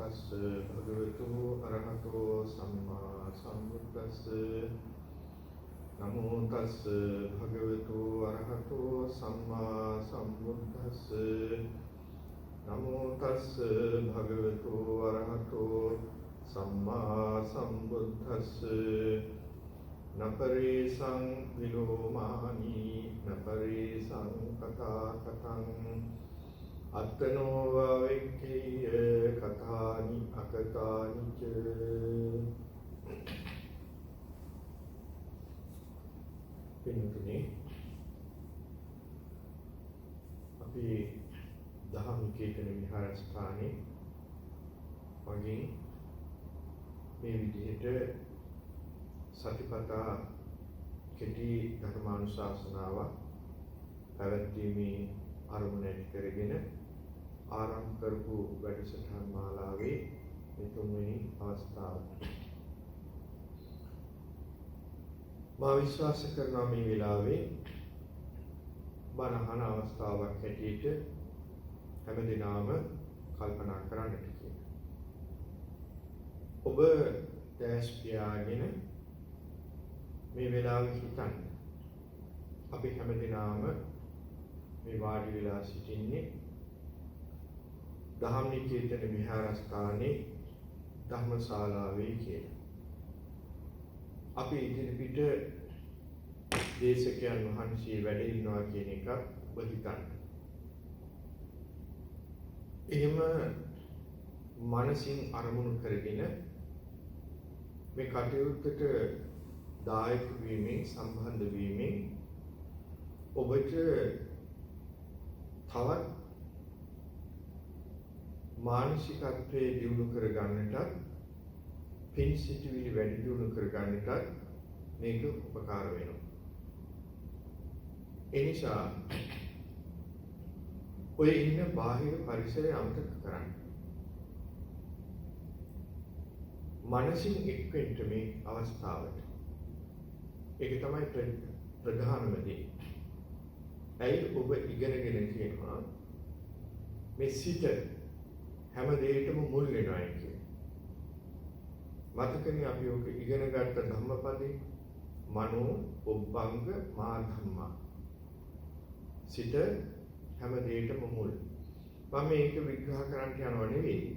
තස්ස භගවතු අරහතෝ සම්මා සම්බුද්දස්ස නමෝ තස්ස භගවතු අරහතෝ සම්මා සම්බුද්දස්ස නමෝ තස්ස භගවතු අරහතෝ සම්මා සම්බුද්දස්ස නපරේසං විලෝමානි නපරේසං කතා කතං අත්තනෝ වවෙක්ඛිය කතානි අකතානි ච. පින්තුනේ අපි දහම් කීර්තන විහාරස්ථානයේ වගේ මේ විදිහට සතිපතා කෙටි ධර්මානුශාසනාව පැවැත්වීමේ අරමුණ ඇති කරගෙන ආරම්භ කරපු වැඩසටහන් මාලාවේ මේ තුන්වෙනි අවස්ථාව. මා විශ්වාස කරනවා මේ වෙලාවේ බණ අහන අවස්ථාවක් හැටියට හැමදිනම කල්පනා කරන්නට කියලා. ඔබ දැස් පියාගෙන මේ වෙලාවේ හිතන්න. අපි හැමදිනම මේ වාඩි වෙලා සිටින්නේ දහම් නිකේතන විහාරස්ථානයේ ධර්මශාලාවේ කියලා. අපි ඉදිරිපිට දේශකයන් වහන්සේ වැඩ ඉන්නවා කියන එක ඔබ හිතන්න. එහෙම මනසින් අරමුණු කරගෙන මේ කටයුත්තට දායක වීමෙන් සම්බන්ධ වීමෙන් ඔබට තවත් මානසිකත්වයේ දියුණු කර ගන්නටත් පින් සිටිවිලි වැඩි දියුණු කර ගන්නටත් මේක උපකාර වෙනවා. ඒ නිසා ඔය ඉන්න බාහිර පරිසරය අමතක කරන්න. මනසින් එක්වෙන්න මේ අවස්ථාවට. ඒක තමයි ප්‍රධානම දේ. ඇයි ඔබ ඉගෙනගෙන කියනවා මේ සිත හැම දෙයකටම මුල් වෙනවා කියන්නේ. මතකනේ අපි ඔක ඉගෙන ගත්ත ධම්මපදේ මනෝ ඔබ්බංග මා ධම්මා. සිත හැම දෙයකටම මුල්. මම මේක විග්‍රහ කරන්න යනව නෙවෙයි.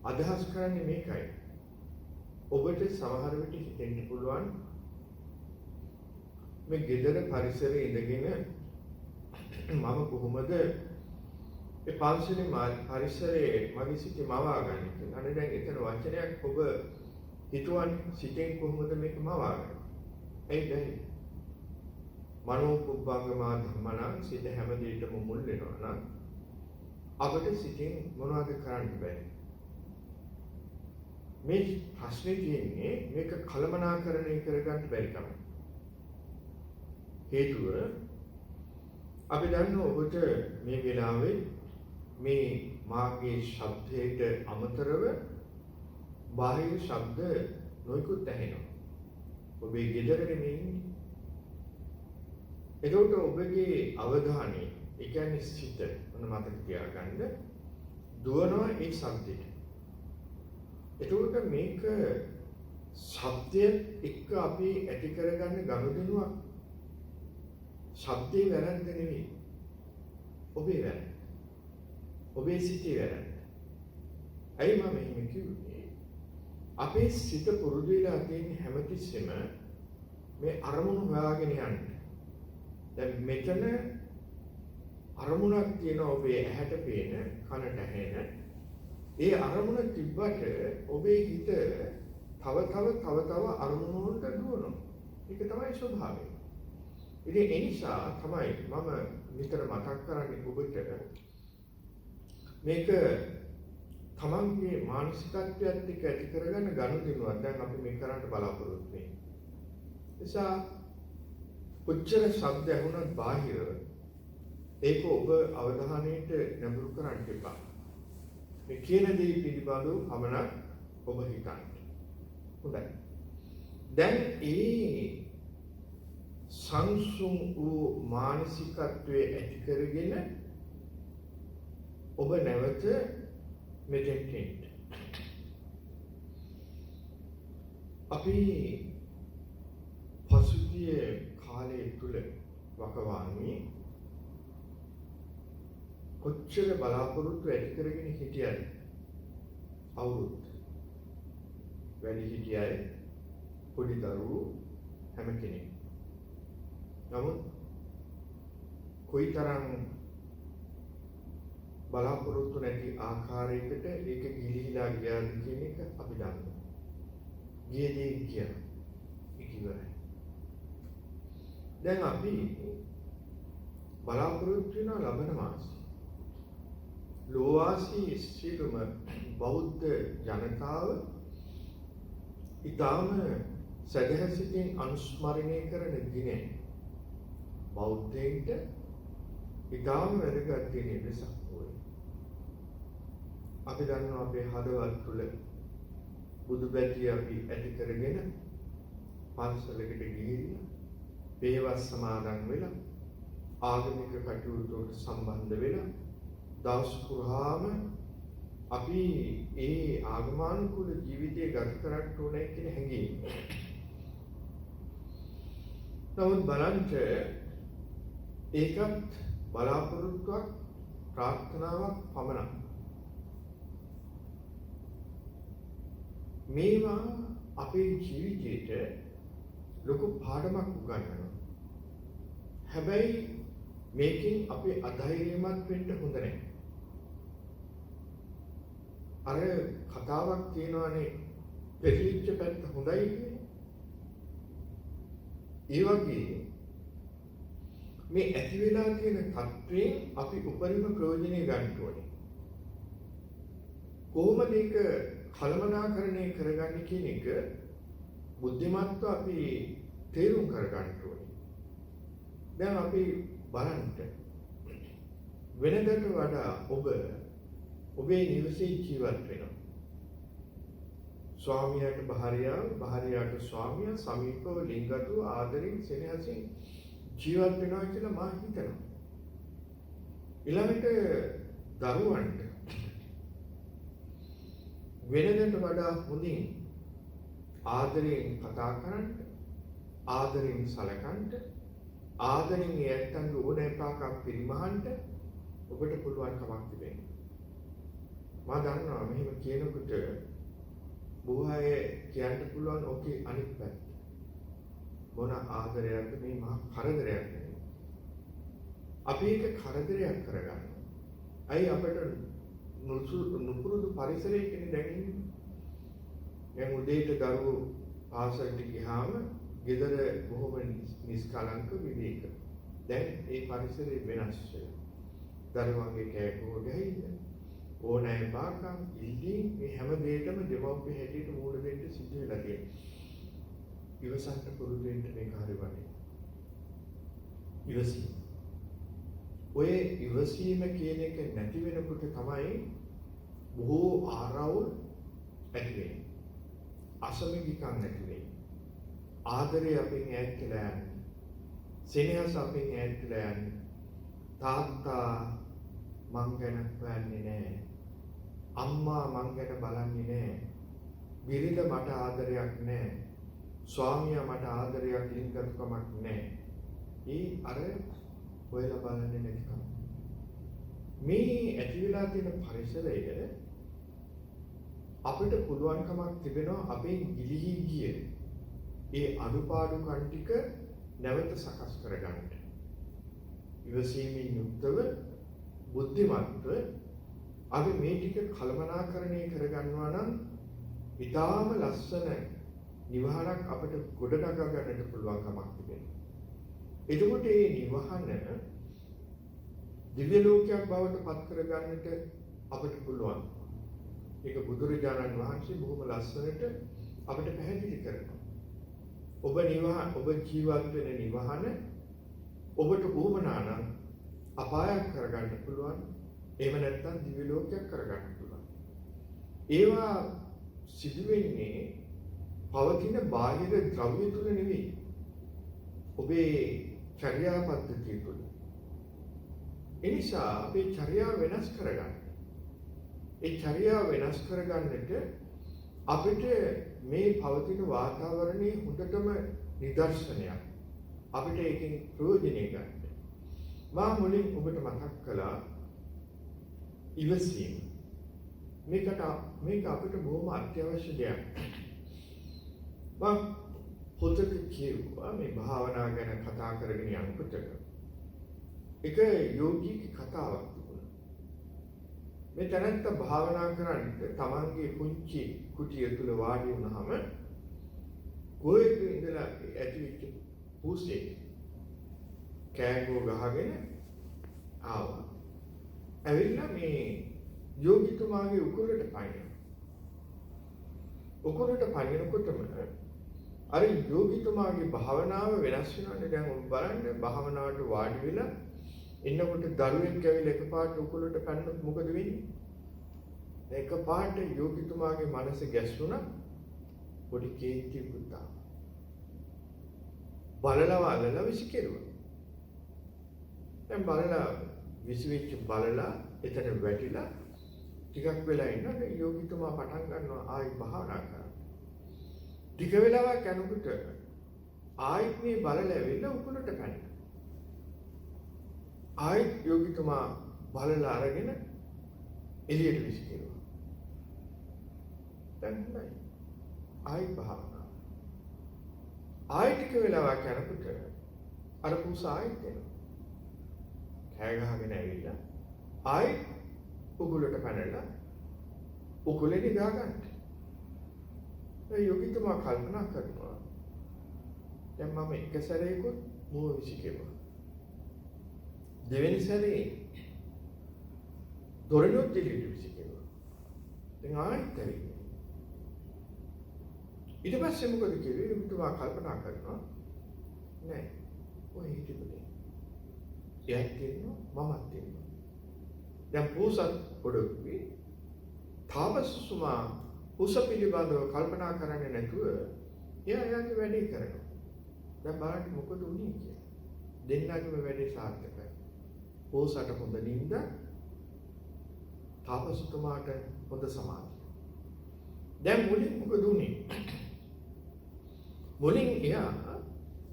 අදහස් කරන්නේ මේකයි. ඔබට සමහර විට හිතෙන්න පුළුවන් මේ ගෙදර පරිසරයේ ඉඳගෙන මම කොහොමද ඒ පන්සලේ පරිසරයේ මගේ සිට මවා ගන්න කියලා. අනේ දැන් එතන වචනයක් ඔබ හිතුවන්නේ සිතෙන් කොහොමද මේක මවා ගන්න? ඒ දැන් මනෝපුබ්බංගමා ධම්මනම් සිත හැම දෙයකම මුල් වෙනවා නම් අපිට සිතෙන් මොනවද කරන්න බෑ. මේ ප්‍රශ්නේ තියෙන්නේ මේක කලමනාකරණය කරගන්න බැරි කම. හේතුව අපි දන්නවා ඔබට මේ වෙලාවේ මේ මාගේ ශබ්දයට අමතරව බාහිර ශබ්ද නොයෙකුත් ඇහෙනවා. ඔබේ ගෙදර නෙමෙයි. ඒකට ඔබගේ අවධානය, ඒ කියන්නේ සිත මොන මතක තියාගන්න දුවනවා ඒ ශබ්දෙට. ඒකට මේක ශබ්දයෙන් එක්ක අපි ඇති කරගන්න ගනුදෙනුවක්. ශබ්දේ වැරද්ද නෙවෙයි. ඔබේ වැරද්ද. ඔබේ සිතේ වැරද්ද. ඇයි මම එහෙම කිව්වේ? අපේ සිත පුරුදු වෙලා තියෙන හැමතිස්සෙම මේ අරමුණු හොයාගෙන යන්න. දැන් මෙතන අරමුණක් තියෙන ඔබේ ඇහැට පේන, කනට ඇහෙන. ඒ අරමුණ තිබ්බට ඔබේ හිත තව අරමුණු වලට දුවනවා. ඒක තමයි ස්වභාවය. ඉතින් ඒ නිසා තමයි මම විතර මතක් කරන්නේ ඔබට මේක තමන්ගේ මානසිකත්වයට එක්ක ඇති කරගන්න ගනුදෙනුවක්. දැන් අපි මේ කරන්න බලාපොරොත්තු වෙන්නේ. නිසා උච්චර ශබ්ද ඇහුණත් බාහිර ඒක ඔබ අවධානයට නැඹුරු කරන්න එපා. මේ කියන දේ පිළිබඳව පමණක් ඔබ හිතන්න. හොඳයි. දැන් සංසුන් වූ මානසිකත්වයේ ඇති කරගෙන ඔබ නැවත මෙතෙන්ට එන්න. අපි පසුගිය කාලය තුල වකවානුවේ කොච්චර බලාපොරොත්තු ඇති කරගෙන හිටියද අවුරුද්ද වැඩි හිටියයි පොඩි දරුවෝ හැම කෙනෙක්. නමුත් කොයිතරම් බලාපොරොත්තු නැති ආකාරයකට ඒක ගිලිහිලා ගියාද කියන එක අපි දන්නවා. ගිය දේ කියන එක ඉවරයි. දැන් අපි බලාපොරොත්තු වෙන ලබන මාසෙ ලෝවාසී සියලුම බෞද්ධ ජනතාව ඊටාම සදහසිතින් අනුස්මරණය කරන දිනේ බෞද්ධයින්ට ඊටාම වැදගත් දිනේ වෙසක් පොය. අපි දන්නවා අපේ හදවත තුළ බුදු බැටි අපි ඇති කරගෙන පන්සලකට ගිහිල්ලා පේවස් සමාදන් වෙලා ආගමික කටයුතු වලට සම්බන්ධ වෙලා දවස් පුරාම අපි ඒ ආගමනුකූල ජීවිතය ගත කරන්න ඕනේ කියන හැඟීම. නමුත් බලන්න ඒකත් බලාපොරොත්තුවක් ප්‍රාර්ථනාවක් පමණක්. මේවා අපේ ජීවිතේට ලොකු පාඩමක් උගන්වනවා. හැබැයි මේකෙන් අපි අධෛර්යමත් වෙන්න හොඳ නැහැ. අර කතාවක් තියෙනවානේ පෙරලිච්ච පැත්ත හොඳයි කියන්නේ. ඒ වගේ මේ ඇති වෙලා තියෙන තත්ත්වයෙන් අපි උපරිම ප්‍රයෝජනෙ ගන්න ඕනේ. කොහොමද ඒක කළමනාකරණය කරගන්නේ කියන එක බුද්ධිමත්ව අපි තේරුම් කරගන්න ඕනේ. දැන් අපි බලන්න වෙනදට වඩා ඔබේ නිවසේ ජීවත් වෙනවා. ස්වාමියාට භාර්යාව, භාර්යාවට ස්වාමියා සමීපව ලිංගතු ආදරෙන් සෙනෙහසින් ජීවත් වෙනවා කියලා මා හිතනවා. ඊළඟට දරුවන්ට වෙනදට වඩා හොඳින් ආදරයෙන් කතා කරන්න, ආදරයෙන් සැලකන්න, ආදරයෙන් ඇත්තන්ගේ ඕනෑපාකම් පිරිමහන්න ඔබට පුළුවන් කමක් තිබෙනවා. මා දන්නවා මෙහෙම කියනකොට බොහෝ අය කියන්න පුළුවන් ඔකේ අනිත් පැත්ත. මොන ආදරයක්ද මේ මහා කරදරයක් නෙවෙයි. අපි ඒක කරදරයක් කරගන්නවා. අයි අපිට නුපුරුදු පරිසරයකින් දැනෙන්නේ. දැන් උදේට දරුවෝ පාසලට ගියාම ගෙදර බොහොම නිස්කලංක විවේක. දැන් ඒ පරිසරය වෙනස් වෙනවා. දරුවන්ගේ කෑකෝ ගහයිද ඕනෑම පාකම් ඉල්ලීම් මේ හැම දෙයකම දෙමව්පිය හැටියට මූල දෙන්න සිද්ධ වෙලා තියෙනවා. ඉවසන්න පුරුදු වෙන්න මේක හරි වටිනවා. ඉවසීම. ඔය ඉවසීම කියන එක නැති වෙනකොට තමයි බොහෝ ආරවුල් ඇති වෙන්නේ. අසමගිකම් නැති වෙන්නේ. ආදරය අපෙන් ඈත් වෙලා යන්නේ. සෙනෙහස අපෙන් ඈත් වෙලා යන්නේ. තාත්තා මං ගැන හොයන්නේ නැහැ. අම්මා මං ගැන බලන්නේ නැහැ. බිරිඳ මට ආදරයක් නැහැ. ස්වාමියා මට ආදරයක් ලිංගතුකමක් නැහැ. ඒ අර හොයලා බලන්නේ නැතිකම. මේ ඇති වෙලා තියෙන පරිසරය අපිට පුළුවන්කමක් තිබෙනවා අපේ ගිලිහි ගිය ඒ අනුපාඩුකම් ටික නැවත සකස් කරගන්න. ඉවසීමෙන් යුක්තව බුද්ධිමත්ව අපි මේ ටික කළමනාකරණය කරගන්නවා නම් ඊටාම ලස්සන නිවහනක් අපිට ගොඩනගා ගන්නට පුළුවන්කමක් තිබෙනවා. එතකොට මේ නිවහන දිව්‍ය ලෝකයක් බවට පත් කරගන්නට අපිට පුළුවන්. ඒක බුදුරජාණන් වහන්සේ බොහොම ලස්සනට අපිට පැහැදිලි කරනවා. ඔබ ජීවත් වෙන නිවහන ඔබට උවමනා නම් අපායක් කරගන්න පුළුවන්. එහෙම නැත්නම් දිව්‍ය ලෝකයක් කරගන්න පුළුවන්. ඒවා සිදු වෙන්නේ පවතින බාහිර ද්‍රව්‍ය තුල නෙවෙයි. ඔබේ චර්යා පද්ධතිය තුල. ඒ නිසා අපේ චර්යාව වෙනස් කරගන්න. ඒ චර්යාව වෙනස් කරගන්නට අපිට මේ පවතින වාතාවරණයේ හොඳටම නිදර්ශනයක්. අපිට ඒකෙන් ප්‍රයෝජනෙ ගන්න. මා මුලින් ඔබට මතක් කළා ඉවසීම. මේක අපිට බොහොම අත්‍යවශ්‍ය දෙයක්. මම පොතක කියුවා මේ භාවනා ගැන කතා කරගෙන යනකොට එක යෝගීගේ කතාවක් තිබුණා. මේ තැනත්තා භාවනා කරන්නේ තමන්ගේ කුංචි කුටිය තුල වාඩි වුණාම කොහෙද ඉඳලා ඇතිවෙච්ච පූසේ කෑගෝ ගහගෙන ආවා. ඇවිල්ලා මේ යෝගිතුමාගේ උකුලට පනිනවා. උකුලට පනිනකොටම අර යෝගිතුමාගේ භාවනාව වෙනස් වෙනවානේ. දැන් ඔබ බලන්න භාවනාවට වාඩි වෙලා ඉන්නකොට දරුවෙක් ඇවිල්ලා එකපාරට උකුලට පැන්නොත් මොකද වෙන්නේ? එකපාරට යෝගිතුමාගේ මනස ගැස්සුණා. පොඩි කේන්තියකුත් ආවා. බලලා විසිකෙරුවා. දැන් බලලා විසිවෙච්ච බලලා එතන වැටිලා ටිකක් වෙලා ඉන්න යෝගිතුමා පටන් ගන්නවා ආයි භාවනා කරන්න. ටික වෙලාවක් යනකොට ආයිත් මේ බලලා ඇවිල්ලා උකුලට පැනනවා. ආයිත් යෝගිතුමා බලලා අරගෙන එළියට විසිකෙරුවා. දැන් හොඳයි. ආයි භාවනා. ආයි ටික වෙලාවක් යනකොට අර පුස ආයිත් එනවා. කෑ ගහගෙන ඇවිල්ලා ආයි උකුලට පැනලා උකුලේ නිදා ගන්න. ඒ යෝගිතුමා කල්පනා කරනවා දැන් මම එක සැරේකුත් මුව විසිකෙරුවා. දෙවෙනි සැරේ දොරණුත් දෙලියට විසිකෙරුවා. දැන් ආයෙත් ඇවිල්ලා. ඊට පස්සේ මොකද කිව්වේ? යෝගිතුමා කල්පනා කරනවා නෑ ඔය හිතෙන්නේ. එයාත් කියනවා මමත් කියනවා. දැන් පූසත් පොඩොක්වි තාපසතුමා පූස පිළිබඳව කල්පනා කරන්නේ නැතුව එයාගේ වැඩේ කරනවා. දැන් බලන්න මොකද උනේ කියලා. දෙන්නගේම වැඩේ සාර්ථකයි. පූසට හොඳ නිින්ද, තාපසතුමාට හොඳ සමාධිය. දැන් මුලින් මොකද උනේ? මුලින් එයා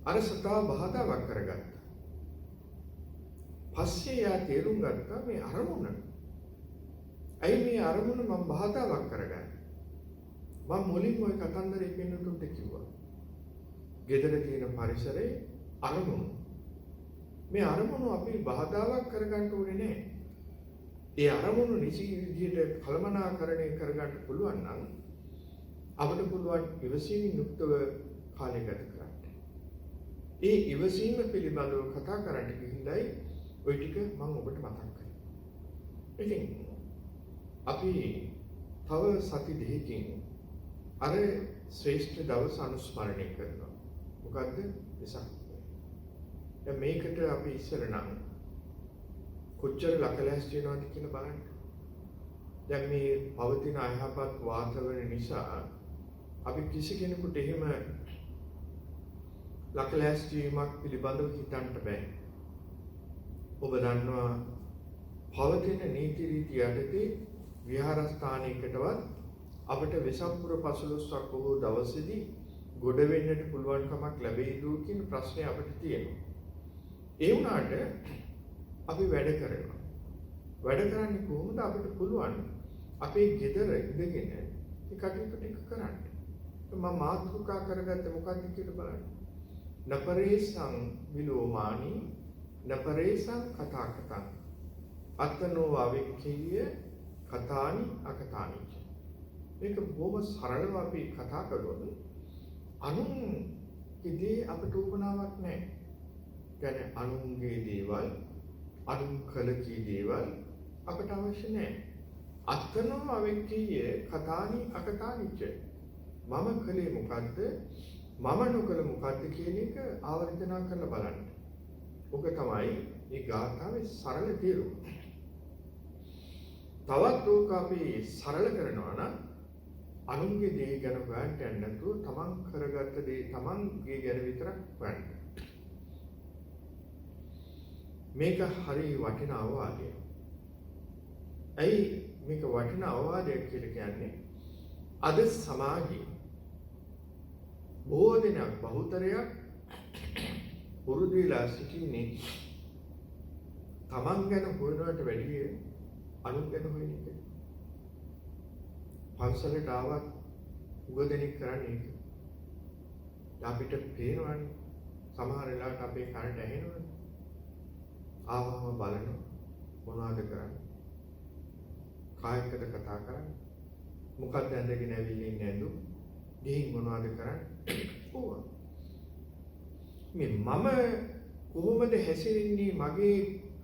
අර සතා බාධාවක් කරගත්තා. පස්සේ යා තේරුම් ගත්තා මේ අරමුණ. ඇයි මේ අරමුණ මම බාධාවක් කරගන්නේ? මම මුලින්ම ওই කතන්දරේ පෙන්නුතුන්ට කිව්වා. ගෙදර තියෙන පරිසරේ අරමුණු. මේ අරමුණු අපි බාධාවක් කරගන්න ඕනේ නෑ. ඒ අරමුණු නිසි විදිහට කළමනාකරණය කරගන්න පුළුවන් නම් අපිට පුළුවන් ඉවසීමෙන් යුක්තව කාලය ගත කරන්න. ඒ ඉවසීම පිළිබඳව කතා කරන්න ගිහිල්ලයි ඔය ටික මම ඔබට මතක් කරේ. ඉතින් අපි තව සති දෙකකින් අර ශ්‍රේෂ්ඨ දවස් අනුස්මරණය කරනවා. මොකද්ද? වෙසක්. දැන් මේකට අපි ඉස්සර නම් කොච්චර ලකලැස්ති වෙනවද කියලා බලන්න. දැන් මේ පවතින අයහපත් වාතාවරණ නිසා අපි කිසි කෙනෙකුට එහෙම ලකලැස්ති වීමක් පිළිබඳව හිතන්න බෑ. ඔබ දන්නවා පවතින නීති රීති යටතේ විහාරස්ථානයකටවත් අපිට වෙසක් පුර 15ක් බොහෝ දවසේදී ගොඩ වෙන්නට පුළුවන් කමක් ලැබෙයිද කියන ප්‍රශ්නේ අපිට තියෙනවා. ඒ වුණාට අපි වැඩ කරනවා. වැඩ කරන්නේ කොහොමද? අපිට පුළුවන් අපේ ගෙදර ඉඳගෙන ඒ කටයුතු ටික කරන්න. මම මාතෘකා කරගත්තේ මොකක්ද කියලා බලන්න. නපරේසං විලෝමානි නපරේසං කතා කතං අත්තනෝ අවික්ඛිය කතානි අකතානි. මේක බොහොම සරලව අපි කතා කරොත් අනුන්ගේ අපිට උපනාවක් නැහැ. කියන්නේ අනුන්ගේ දේවල් අනුන් කළ කී දේවල් අපට අවශ්‍ය නැහැ. අත්තනෝ අවික්ඛිය කතානි අකතානිච්ච. මම කලේ මොකද්ද? මම නොකල මොකද්ද කියන එක ආවර්ජනා කරලා බලන්න. ඔක තමයි මේ ගාථාවේ සරල තේරුම. තවත් ඕක අපි සරල කරනවා නම් අනුන්ගේ දේ ගැන හොයන්න යන්න නැතුව තමන් කරගත්ත දේ තමන්ගේ ගැන විතරක් හොයන්න. මේක හරි වටිනා වාදයක්. ඇයි මේක වටිනා අවවාදයක් කියලා කියන්නේ? අද සමාජයේ බොහෝ දෙනෙක් බහුතරයක් පුරුදු වෙලා සිටින්නේ තමන් ගැන හොයනවට වැඩිය අනුන් ගැන හොයන එක. පන්සලට ආවත් උගදෙනෙක් කරන්නේ ඒක. අපිට පේනවනේ සමහර වෙලාවට අපේ කනට ඇහෙනවනේ. ආවම බලනවා මොනවද කරන්නේ? කායකද කතා කරන්නේ? මොකක්ද ඇඳගෙන ඇවිල්ලා ඉන්නේ නේද? ගිහින් මොනවද කරන්නේ? ඕවා. මේ මම කොහොමද හැසිරෙන්නේ මගේ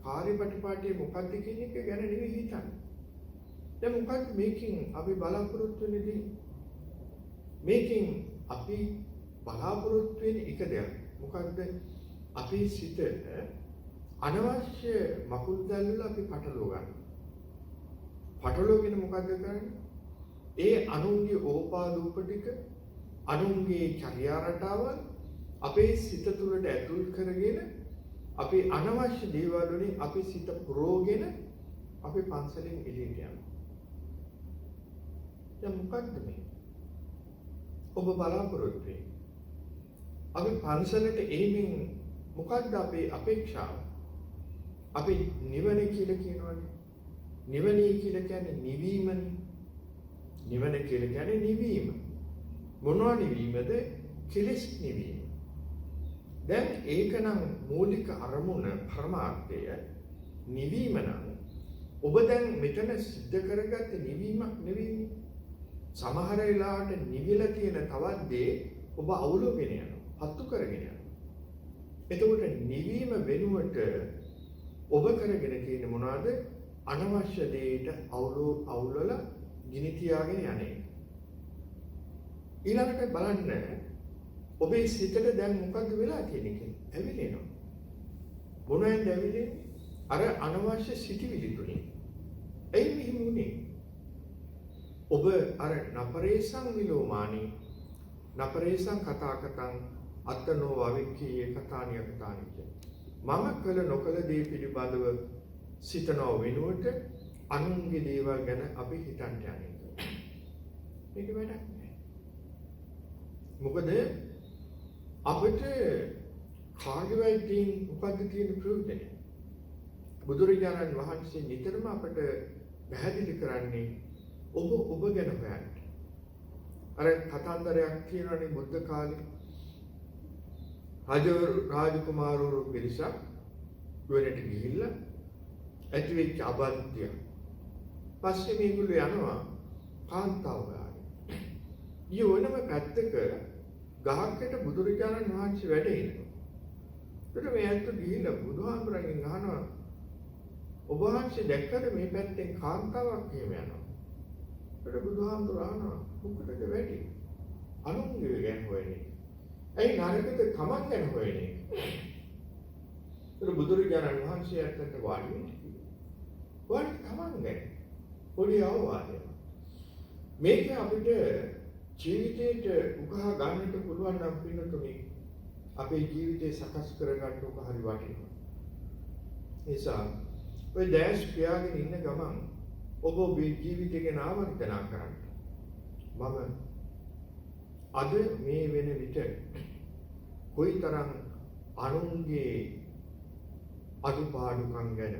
කාර්යපටිපාටිය මොකක්ද කියන එක ගැන නෙවෙයි හිතන්නේ. දැන් මොකක්ද මේකෙන් අපි බලාපොරොත්තු වෙන්නේ? මේකෙන් අපි බලාපොරොත්තු වෙන එක දෙයක්. මොකක්ද අපේ සිත අනවශ්‍ය මකුල් දැල්වල අපි පටලව ගන්නවා. පටලවගෙන මොකද්ද කරන්නේ? ඒ අනුන්ගේ ඕපාදූප ටික අනුන්ගේ චර්යා රටාවල් අපේ සිත තුළට ඇතුල් කරගෙන අපි අනවශ්‍ය දේවල් වලින් අපි සිත පුරෝගෙන අපි පන්සලෙන් එළියට යනවා. දැන් මොකක්ද මේ? ඔබ බලාපොරොත්තු වෙන්නේ? අපි පන්සලට එීමෙන් මොකක්ද අපේ අපේක්ෂාව? අපි නිවන කියලා කියනවනේ. නිවනයි කියලා කියන්නේ නිවීමනේ. නිවන කියලා කියන්නේ නිවීම. මොනවා නිවීමද? කෙලෙස් නිවීම. දැන් ඒකනම් මූලික අරමුණ පරමාර්ථය නිවීම නම් ඔබ දැන් මෙතන සිද්ධ කරගත්ත නිවීමක් නෙවෙයි. සමහර වෙලාවට නිවිලා තියෙන තවත් දේ ඔබ අවුලගෙන යනවා, පත්තු කරගෙන යනවා. එතකොට නිවීම වෙනුවට ඔබ කරගෙන තියෙන මොනවාද? අනවශ්‍ය දෙයට අවුලවල ගිනි තියාගෙන යන්නේ. ඊළඟට බලන්න ඔබේ සිතට දැන් මොකද්ද වෙලා තියෙන්නේ? ඇවිලෙනවා. මොනවද ඇවිලෙන්නේ? අර අනවශ්‍ය සිටිවිලි තුනේ. එයි මෙහෙම උනේ. ඔබ අර නපරේසං විලෝමානි නපරේසං කතාකතං අත්තනෝ වවික්කී කතානිය කතානිය. මම කළ නොකළ දේ පිළිබඳව සිතනව වෙනුවට අනුන්ගේ දේවල් ගැන අපි හිතන්න යන්නේ. මේක වැඩක් නෑ. මොකද අපිට කාර්යවලදී උපද්ද තියෙන ප්‍රයෝජනය. බුදුරජාණන් වහන්සේ නිතරම අපට පැහැදිලි කරන්නේ ඔබ ගැන හොයන්න. අර කතන්දරයක් කියනවානේ බුද්ධ කාලේ රාජකුමාරවරු පිරිසක් ගුවනට ගිහිල්ලා ඇතිවෙච්ච අබන්තිය. පස්සේ මේගොල්ලෝ යනවා කාන්තාව ගානේ. ඊවනම පැත්තක ගහකට බුදුරජාණන් වහන්සේ වැඩ ඉන්නවා. ඒකට මේ ඇත්ත ගිහිල්ලා බුදුහාමුදුරන්ගෙන් අහනවා ඔබ වහන්සේ දැක්කද මේ පැත්තෙන් කාන්තාවක් එහෙම යනවා? ඒකට බුදුහාමුදුර අහනවා මොකටද වැඩි? අනුන්ගේ ගැන හොයන්නේ. ඇයි නරකද තමන් ගැන හොයන්නේ? ඒක බුදුරජාණන් වහන්සේ අතට වාඩි තමන් ගැන පොඩි අවවාදයක්. මේක අපිට ජීවිතේට උකහා ගන්නට පුළුවන් නම් පින්නතුනේ අපේ ජීවිතේ සකස් කරගන්න උක හරි වටිනවා. නිසා ඔය දැස් පියාගෙන ඉන්න ගමන් ඔබ ඔබේ ජීවිතය ගැන ආවර්තනා කරන්න. මම අද මේ වෙන විට කොයිතරම් අනුන්ගේ අදුපාඩුකම් ගැන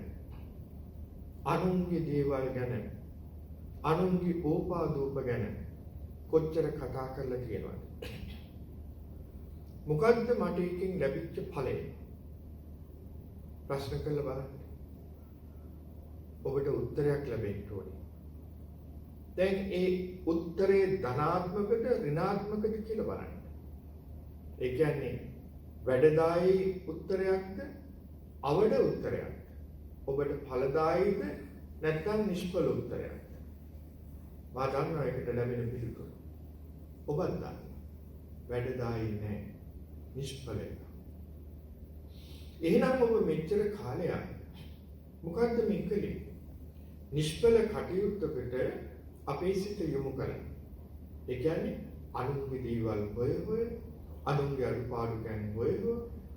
අනුන්ගේ දේවල් ගැන අනුන්ගේ ඕපාදූප ගැන කොච්චර කතා කරලා තියෙනවද? මොකද්ද මට එකකින් ලැබිච්ච ඵලය? ප්‍රශ්න කරලා බලන්න. ඔබට උත්තරයක් ලැබෙන්න ඕනේ. දැන් ඒ උත්තරේ ධනාත්මකද ඍණාත්මකද කියලා බලන්න. ඒ කියන්නේ වැඩදායී උත්තරයක්ද අවඩ උත්තරයක්ද? ඔබට ඵලදායීද නැත්නම් නිෂ්ඵල උත්තරයක්ද? මා දන්නවා ඒකට ලැබෙන පිළිතුර. ඔබත් දන්නවා. වැඩදායී නැහැ. නිෂ්ඵලයි. එහෙනම් ඔබ මෙච්චර කාලයක් මොකද්ද මේ කළේ? නිෂ්ඵල කටයුත්තකට අපේ සිත යොමු කරලා. ඒ කියන්නේ අනුන්ගේ දේවල් හොය අනුන්ගේ අඩුපාඩු ගැන හොය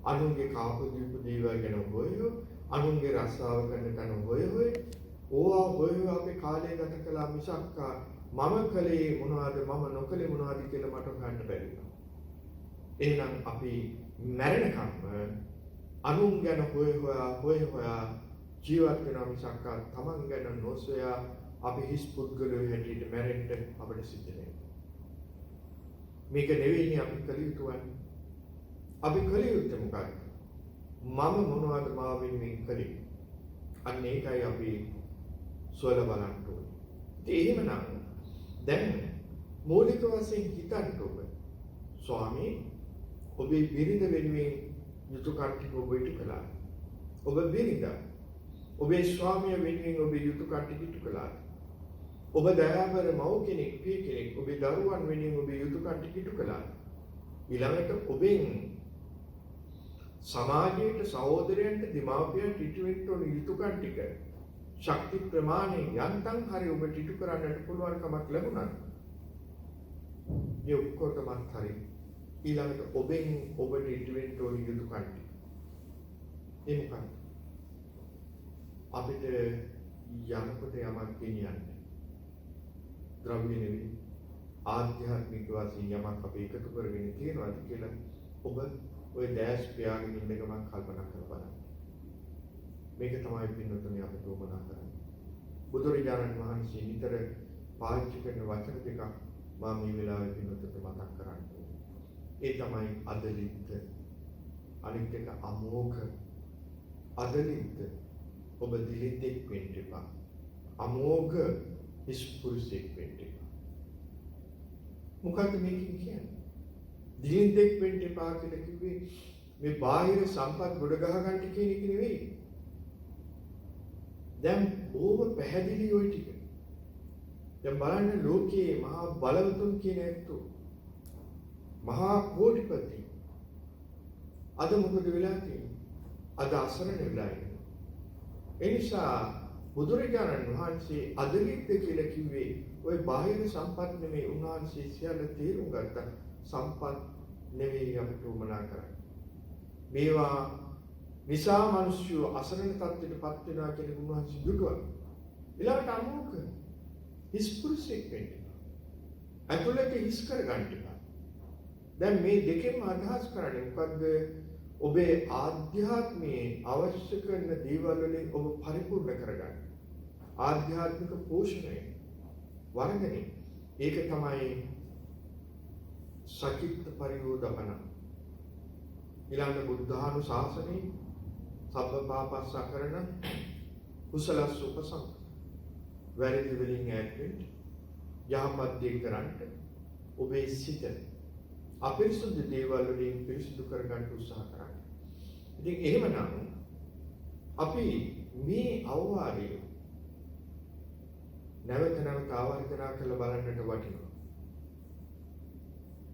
අනුන්ගේ කාපු දීපු දේවල් ගැන හොය අනුන්ගේ රස්සාව කරන තැන හොය ඕවා හොය අපේ කාලය ගත කළා මිසක් මම කලේ මොනවද මම නොකලේ මොනවද කියලා මට ගන්න බැරි වුණා. එහෙනම් අපි මැරෙනකම්ම අනුන් ගැන හොය හොයා ජීවත් වෙනවා මිසක් තමන් ගැන නොසොයා අපි හිස් පුද්ගලයෝ හැටියට මැරෙන්න අපිට සිද්ධ වෙනවා. මේක නෙවෙයි අපි කළ යුතු වන්නේ. අපි කළ යුත්තේ මොකක්ද? මම මොනවද මා වෙනුවෙන් කළේ? අන්න ඒකයි අපි සොයලා බලන්න ඕනේ. ඉතින් එහෙමනම් දැන් මූලික වශයෙන් හිතන්න ඔබ ස්වාමී ඔබේ බිරිඳ වෙනුවෙන් යුතුයකම් ටික ඔබ ඉටු කළා. ඔබ බිරිඳ ඔබේ ස්වාමියා වෙනුවෙන් ඔබේ යුතුයකම් ටික ඉටු කළා. ඔබ දයාබර මව් කෙනෙක් පිය කෙනෙක් ඔබේ දරුවන් වෙනුවෙන් ඔබේ යුතුයකම් ටික ඉටු කළා. ඊළඟට ඔබෙන් සමාජයට සහෝදරයන්ට දෙමාපියන්ට ඉටු වෙන්න ඕන යුතුයකම් ටික ශක්ති ප්‍රමාණය යන්තම් හරි ඔබට ඉටු කරන්නට පුළුවන් කමක් ලැබුණා. මේ ඔක්කොටමත් හරි ඊළඟට ඔබෙන් ඔබට ඉටු වෙන්න ඕන යුතුයකම් ටික. ඒ මොකක්ද? අපිට යනකොට යමක් ගෙනියන්නේ ද්‍රව්‍ය නෙවෙයි ආධ්‍යාත්මික වශයෙන් යමක් අපි එකතු කරගෙන තියෙනවාද කියලා ඔබ ඔය දැස් පියාගෙන ඉන්න ගමන් කල්පනා කරලා බලන්න. මේක තමයි පින්නතුනි අපිට උවමනා කරන්නේ. බුදුරජාණන් වහන්සේ නිතර පාවිච්චි කරන වචන දෙකක් මම මේ වෙලාවේ පින්නතුන්ට මතක් කරන්න ඕනේ. ඒ තමයි අදලිද්ද අනිත් එක අමෝඝ. අදලිද්ද ඔබ දිලිද්දෙක් වෙන්න එපා. අමෝඝ නිෂ්පුරුෂයෙක් වෙන්න එපා. මොකක්ද මේකෙන් කියන්නේ? දිලිද්දෙක් වෙන්න එපා කියලා කිව්වේ මේ බාහිර සම්පත් ගොඩ ගහ ගන්න කියන එක නෙවෙයි. දැන් ඕව පැහැදිලි ඔය ටික. දැන් බලන්න ලෝකයේ මහා බලවතුන් කියන ඇත්තෝ මහා කෝටිපති අද මොකද වෙලා තියෙන්නේ? අද අසරණ වෙලා ඉන්නේ. ඒ නිසා බුදුරජාණන් වහන්සේ අදලිද්ද කියලා කිව්වේ ওই බාහිර සම්පත් නෙමෙයි. උන්වහන්සේ සියල්ල තේරුම් ගත්ත සම්පත් නෙවෙයි අපිට උමනා කරන්නේ. මේවා නිසා මිනිස්සු අසරණ තත්ත්වයටපත් වෙනවා කියන උන්වහන්සේ දුටුවා. ඊළඟට අමෝඝ හිස්පුරුෂයෙක් වෙන්න. අතුලට හිස් කරගන්න එපා. දැන් මේ දෙකෙන්ම අදහස් කරන්නේ මොකද්ද? ඔබේ ආධ්‍යාත්මයේ අවශ්‍ය කරන දේවල් වලින් ඔබ පරිපූර්ණ කරගන්න. ආධ්‍යාත්මික පෝෂණය වර්ධනය. ඒක තමයි සචිත්ත පරියෝදපන. ඊළඟ බුද්ධානුශාසනයේ සබ්බ පාපස්සකරණ කුසලස් උපසම් වැරදි වලින් ඈත් වෙන්න යහපත් දේ කරන්න ඔබේ සිත අපිරිසුදු දේවල් වලින් පිරිසිදු කරගන්න උත්සාහ කරන්න. ඉතින් එහෙමනම් අපි මේ අවවාදය නැවත නැවත ආවර්තනා කරලා බලන්නට වටිනවා.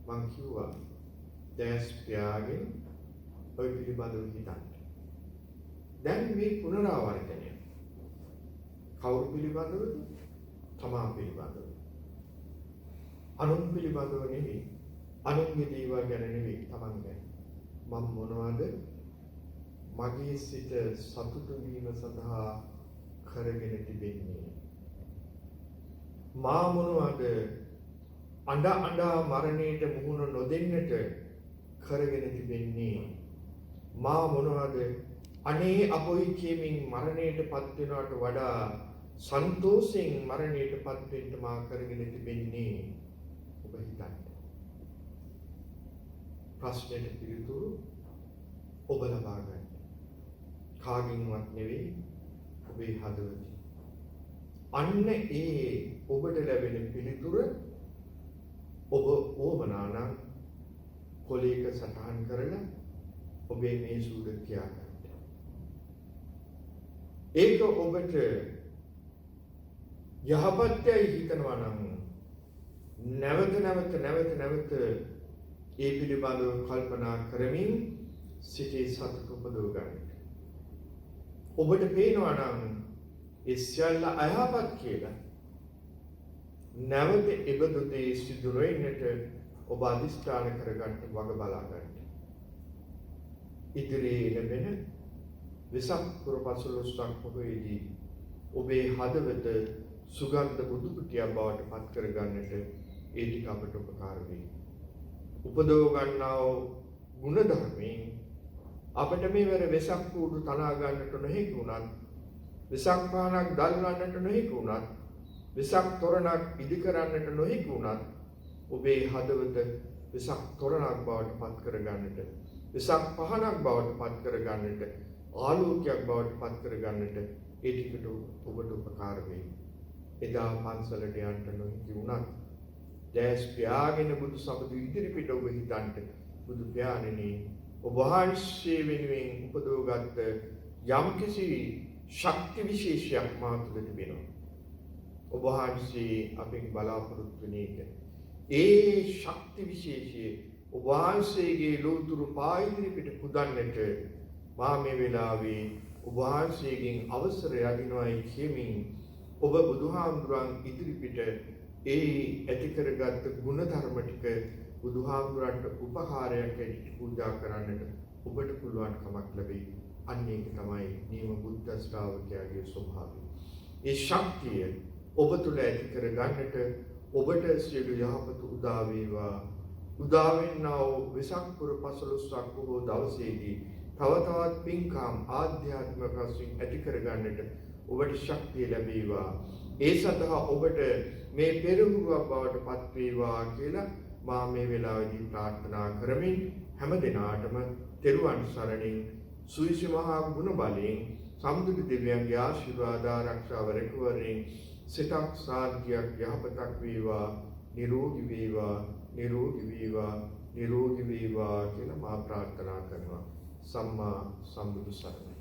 මං කිව්වා දැස් පියාගෙන ඔය පිළිබඳව හිතන්න. දැන් මේ පුනරාවර්තනය කවුරු පිළිබඳවද? තමා පිළිබඳව. අනුන් පිළිබඳව නෙවෙයි. අනුන්ගේ දේවල් ගැන නෙවෙයි, තමන් ගැන. මම මොනවද මගේ සිත සතුටු වීම සඳහා කරගෙන තිබෙන්නේ? මා මොනවද අඬා මරණයට මුහුණ නොදෙන්නට කරගෙන තිබෙන්නේ? මා මොනවද අනේ අපොයි කියමින් මරණයටපත් වෙනවට වඩා සන්තෝෂයෙන් මරණයටපත් වෙන්න මා කරගෙන තිබෙන්නේ? ඔබ හිතන්න. ප්‍රශ්නෙට පිළිතුරු ඔබ ලබා ගන්න. කාගින්වත් නෙවෙයි, ඔබේ හදවතින්. අන්න ඒ ඔබට ලැබෙන පිළිතුර ඔබ ඕමනා නම් කොලයක සටහන් කරලා ඔබේ මේසුවට තියාගන්න. ඒක ඔබට යහපත්යයි හිතනවා නම් නැවත ඒ පිළිබඳව කල්පනා කරමින් සිතේ සතුට උපදව ගන්න. ඔබට පේනවා නම් ඒ සියල්ල අයහපත් කියලා නැවත එබඳු දේ සිදු නොවෙන්නට ඔබ අධිෂ්ඨාන කරගන්න වග බලා ගන්න. ඉදිරියේ ලැබෙන වෙසක් පුර පසළොස්වක පොහොයේදී ඔබේ හදවත සුගන්ධ බුදු කුටියක් බවට පත් කරගන්නට ඒ ටික අපට උපකාර වෙයි. උපදව ගන්නා වූ ගුණධර්මයෙන් අපට මේවර වෙසක් කූඩු තනා ගන්නට නොහැකි වුණත්, වෙසක් පහනක් දල්වන්නට නොහැකි වුණත්, වෙසක් තොරණක් ඉදි කරන්නට නොහැකි වුණත්, ඔබේ හදවත වෙසක් තොරණක් බවට පත් කරගන්නට, වෙසක් පහනක් බවට පත් කරගන්නට, ආලෝකයක් බවට පත් කරගන්නට ඒ ටිකට ඔබට උපකාර වෙයි. එදා පන්සලට යන්න නොහැකි වුණත්, දැස් පියාගෙන බුදු සමදු ඉදිරිපිට ඔබ හිතන්ට, බුදු පියාණෙනි ඔබ වහන්සේ වෙනුවෙන් උපදවගත් යම්කිසි ශක්ති විශේෂයක් මා තුළ තිබෙනවා. ඔබ වහන්සේ අපෙන් බලාපොරොත්තු වෙන එක. ඒ ශක්ති විශේෂය ඔබ වහන්සේගේ ලෝතුරු පා ඉදිරිපිට පුදන්නට මා මේ වෙලාවේ ඔබ වහන්සේගෙන් අවසර යදිනවායි කියමින් ඔබ බුදුහාමුදුරන් ඉදිරිපිට ඒ ඇති කරගත් ගුණධර්ම ටික බුදුහාමුදුරන්ට උපකාරයක් ඇටියට පූජා කරන්නට ඔබට පුළුවන්කමක් ලැබෙයි. අන්න ඒක තමයි නියම බුද්ධ ශ්‍රාවකයාගේ ස්වභාවය. ඒ ශක්තිය ඔබ තුළ ඇති කරගන්නට ඔබට සියලු යහපත උදා වේවා. උදා වෙන්නා වූ වෙසක් පුර 15ක් බොහෝ දවසේදී තව තවත් පින්කම් ආධ්‍යාත්මික වශයෙන් ඇති කරගන්නට ඔබට ශක්තිය ලැබේවා. ඒ සඳහා ඔබට මේ පෙරහුරුවක් බවට පත් වේවා කියලා මා මේ වෙලාවේදී ප්‍රාර්ථනා කරමින් හැම දිනාටම තෙරුවන් සරණින් සුවිසි මහා ගුණ බලයෙන් සම්බුදු දෙවියන්ගේ ආශිර්වාද ආරක්ෂාව රැකවරෙන් සිතක් සාන්තියක් යහපතක් වේවා, නිරෝගී වේවා, නිරෝගී වේවා, නිරෝගී වේවා කියලා මා ප්‍රාර්ථනා කරනවා. සම්මා සම්බුදු සරණයි.